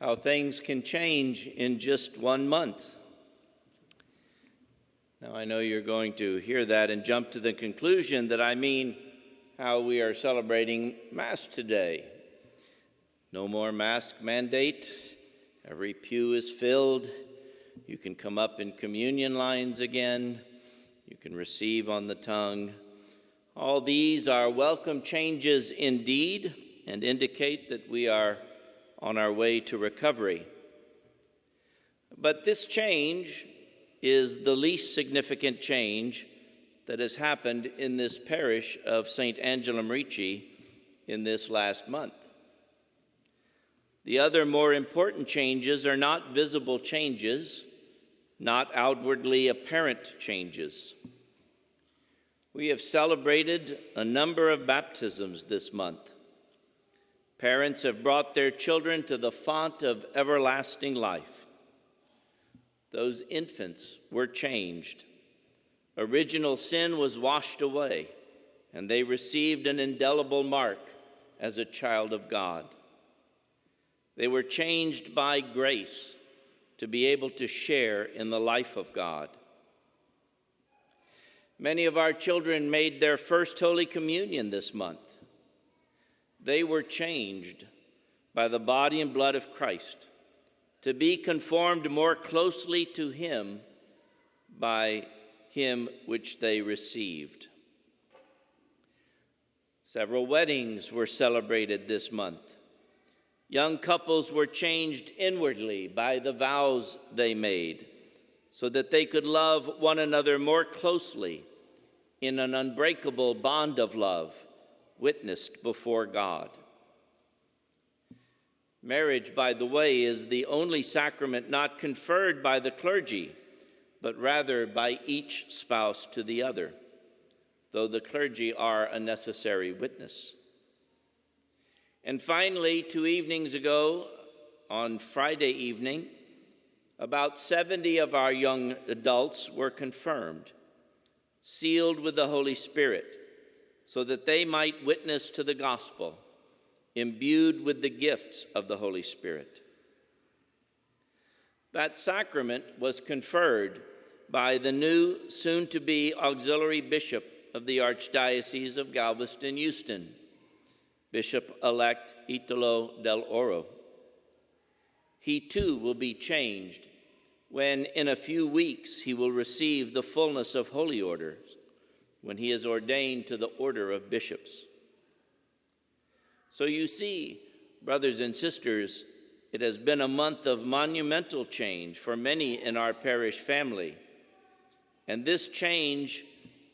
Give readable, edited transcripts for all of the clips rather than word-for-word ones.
how things can change in just 1 month. Now, I know you're going to hear that and jump to the conclusion that I mean how we are celebrating Mass today. No more mask mandate. Every pew is filled. You can come up in communion lines again. You can receive on the tongue. All these are welcome changes indeed and indicate that we are on our way to recovery. But this change is the least significant change that has happened in this parish of St. Angela Merici in this last month. The other more important changes are not visible changes, not outwardly apparent changes. We have celebrated a number of baptisms this month. Parents have brought their children to the font of everlasting life. Those infants were changed. Original sin was washed away, and they received an indelible mark as a child of God. They were changed by grace to be able to share in the life of God. Many of our children made their first Holy Communion this month. They were changed by the body and blood of Christ to be conformed more closely to him by him which they received. Several weddings were celebrated this month. Young couples were changed inwardly by the vows they made so that they could love one another more closely in an unbreakable bond of love witnessed before God. Marriage, by the way, is the only sacrament not conferred by the clergy, but rather by each spouse to the other, though the clergy are a necessary witness. And finally, 2 evenings ago, on Friday evening, about 70 of our young adults were confirmed, sealed with the Holy Spirit, so that they might witness to the gospel, imbued with the gifts of the Holy Spirit. That sacrament was conferred by the new, soon-to-be auxiliary bishop of the Archdiocese of Galveston-Houston, Bishop-elect Italo del Oro. He too will be changed when in a few weeks he will receive the fullness of holy orders, when he is ordained to the order of bishops. So you see, brothers and sisters, it has been a month of monumental change for many in our parish family. And this change,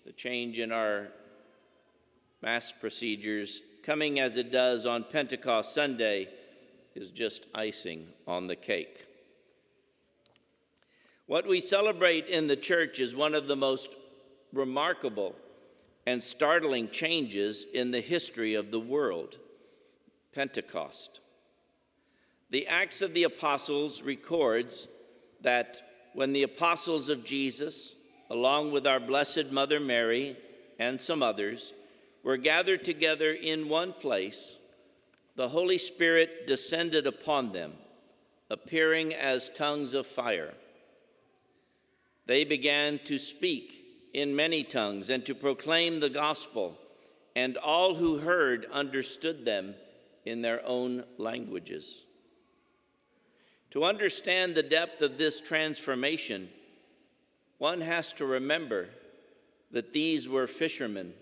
the change in our Mass procedures, coming as it does on Pentecost Sunday, is just icing on the cake. What we celebrate in the church is one of the most remarkable and startling changes in the history of the world. Pentecost. The Acts of the Apostles records that when the apostles of Jesus, along with our Blessed Mother Mary and some others, were gathered together in one place, the Holy Spirit descended upon them, appearing as tongues of fire. They began to speak in many tongues and to proclaim the gospel, and all who heard understood them in their own languages. To understand the depth of this transformation, one has to remember that these were fishermen,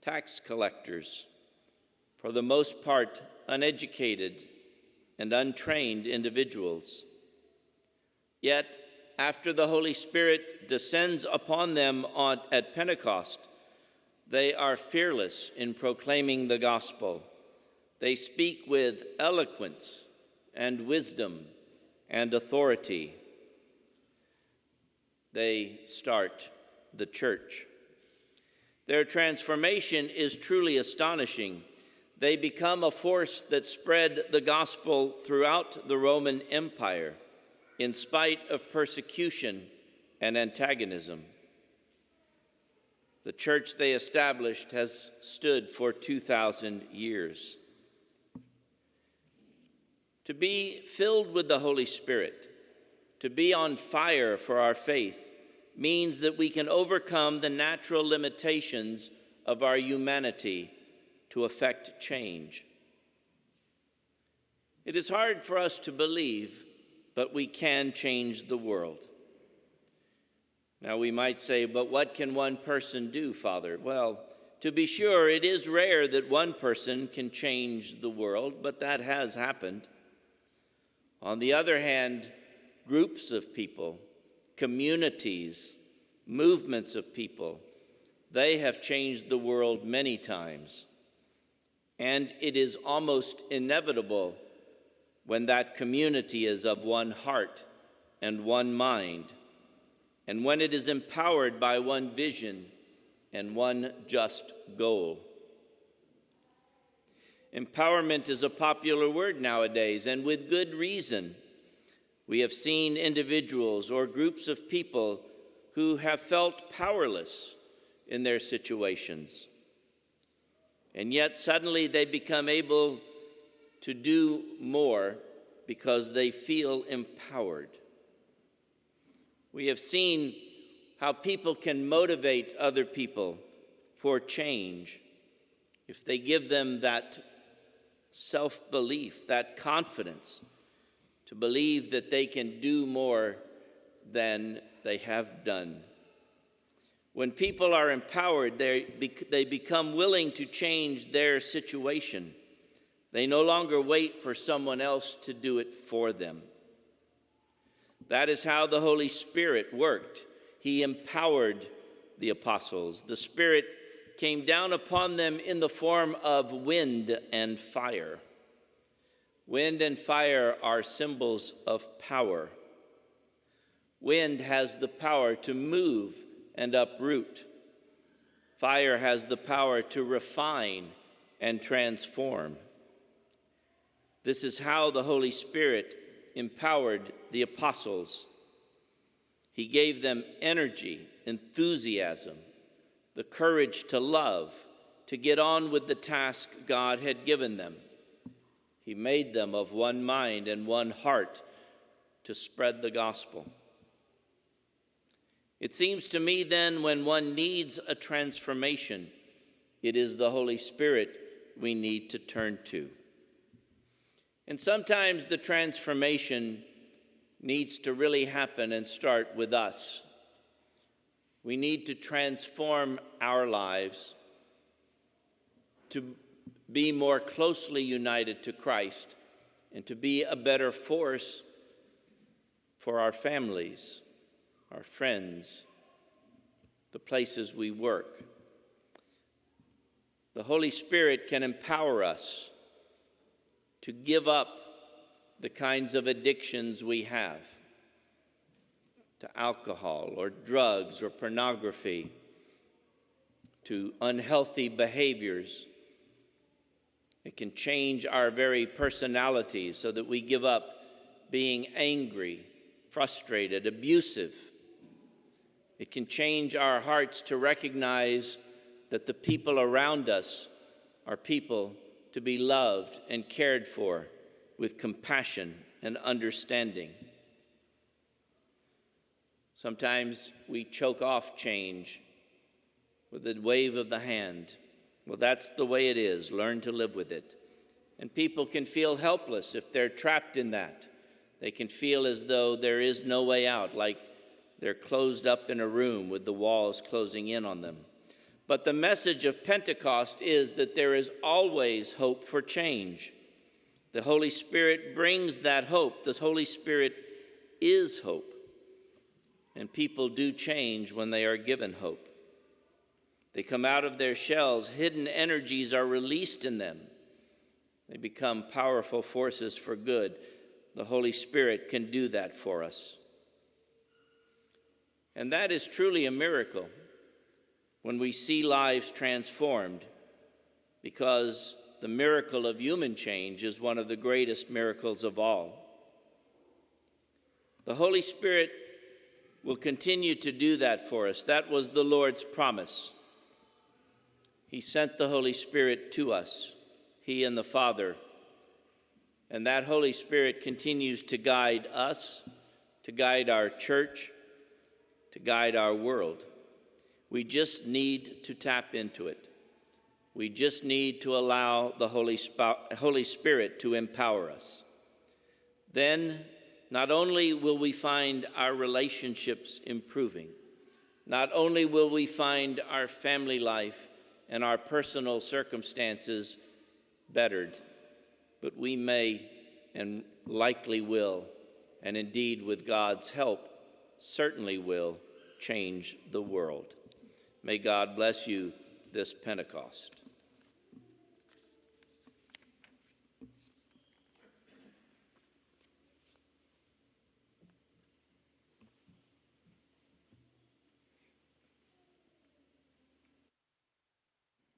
tax collectors, for the most part uneducated and untrained individuals. Yet, after the Holy Spirit descends upon them at Pentecost, they are fearless in proclaiming the gospel. They speak with eloquence and wisdom and authority. They start the church. Their transformation is truly astonishing. They become a force that spread the gospel throughout the Roman Empire in spite of persecution and antagonism. The church they established has stood for 2,000 years. To be filled with the Holy Spirit, to be on fire for our faith, means that we can overcome the natural limitations of our humanity to effect change. It is hard for us to believe, but we can change the world. Now we might say, but what can one person do, Father? Well, to be sure, it is rare that one person can change the world, but that has happened. On the other hand, groups of people, communities, movements of people, they have changed the world many times. And it is almost inevitable when that community is of one heart and one mind, and when it is empowered by one vision and one just goal. Empowerment is a popular word nowadays, and with good reason. We have seen individuals or groups of people who have felt powerless in their situations, and yet suddenly they become able to do more because they feel empowered. We have seen how people can motivate other people for change if they give them that self-belief, that confidence to believe that they can do more than they have done. When people are empowered, they become willing to change their situation. They no longer wait for someone else to do it for them. That is how the Holy Spirit worked. He empowered the apostles. The Spirit came down upon them in the form of wind and fire. Wind and fire are symbols of power. Wind has the power to move and uproot. Fire has the power to refine and transform. This is how the Holy Spirit empowered the apostles. He gave them energy, enthusiasm, the courage to love, to get on with the task God had given them. He made them of one mind and one heart to spread the gospel. It seems to me then, when one needs a transformation, it is the Holy Spirit we need to turn to. And sometimes the transformation needs to really happen and start with us. We need to transform our lives to be more closely united to Christ and to be a better force for our families, our friends, the places we work. The Holy Spirit can empower us to give up the kinds of addictions we have to alcohol or drugs or pornography, to unhealthy behaviors. It can change our very personalities so that we give up being angry, frustrated, abusive. It can change our hearts to recognize that the people around us are people to be loved and cared for with compassion and understanding. Sometimes we choke off change with a wave of the hand. Well, that's the way it is. Learn to live with it. And people can feel helpless if they're trapped in that. They can feel as though there is no way out, like they're closed up in a room with the walls closing in on them. But the message of Pentecost is that there is always hope for change. The Holy Spirit brings that hope. The Holy Spirit is hope. And people do change when they are given hope. They come out of their shells. Hidden energies are released in them. They become powerful forces for good. The Holy Spirit can do that for us. And that is truly a miracle when we see lives transformed, because the miracle of human change is one of the greatest miracles of all. The Holy Spirit will continue to do that for us. That was the Lord's promise. He sent the Holy Spirit to us, He and the Father, And that Holy Spirit continues to guide us, to guide our church, to guide our world. We just need to tap into it. We just need to allow the Holy Spirit to empower us. Then, not only will we find our relationships improving, not only will we find our family life and our personal circumstances bettered, but we may and likely will, and indeed with God's help, certainly will change the world. May God bless you this Pentecost.